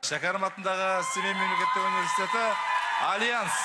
Шәкәрім атындағы Семей мемлекеттік университеті Альянс.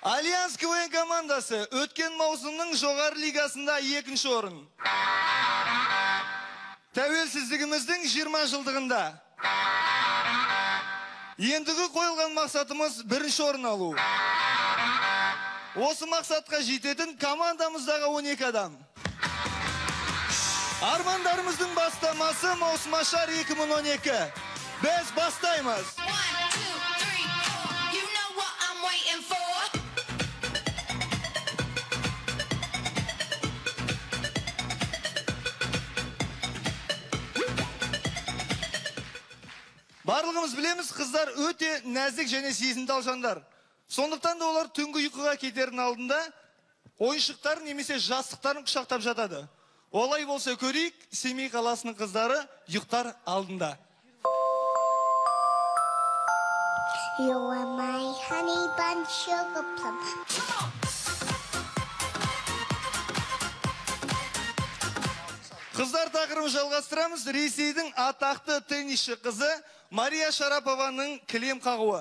Альянс КВН командасы өткен маусымның жоғары лигасында 2-ші орын. Тәуелсіздігіміздің 20 жылдығында. Ендігі қойылған мақсатымыз 1-ші орын алу. Осы мақсатқа жететін командамыздағы 12 адам. Армандарымыздың бастамасы Маусымашар 2012. Біз бастаймыз. Барлығымыз білеміз, қыздар өте нәзік және сезімтал жандар. Сондықтан да олар түнгі ұйқыға кетердің алдында ойыншықтарын немесе жастықтарын құшақтап жатады. Олай болса көрейік, Семей қаласының қыздары ұйықтар алдында. You are my honey bun sugar plum. Қыздар тақырыбын жалғастырамыз. Ресейдің атақты теннисші қызы Мария Шарапованың кілем қағуы.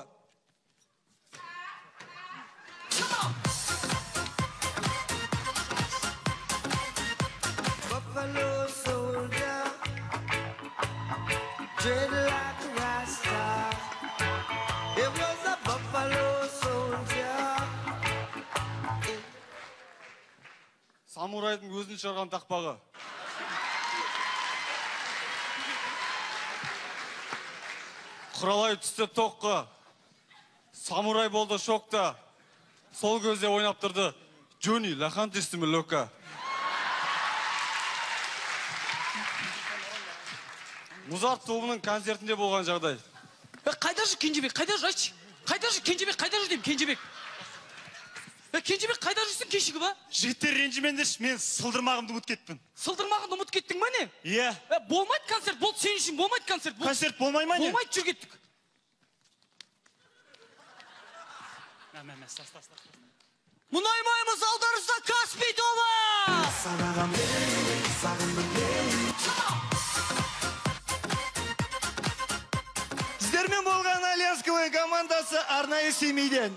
Самурайдың өзін шығарған тақпағы. Құралай түсті тоққа, самурай болды шоқта, сол көзде ойнап тұрды, Джони, лахан тестімі лөка. Музарт тобының концертінде болған жағдай. Қайда жүр Кенжебек, қайда жүр, айтшы? Қайда жүр Кенжебек, қайда жүр дейм, Кенжебек? Кенжебек, қайда жүрсің кешігі ба? Жігіттер ренжімеңдер, мен сылдырмағымды ұмыт кеттім. Сылдырмағымды ұмыт кеттің ма не? Иә. Болмайды концерт, болды сен үшін, болмайды концерт. Концерт болмай ма не? Болмайды, жүр кеттік. Мұнаймаймыз алдарызда Каспий тобы! Сіздермен болған Альянс КВН командасы арнайы Семейден.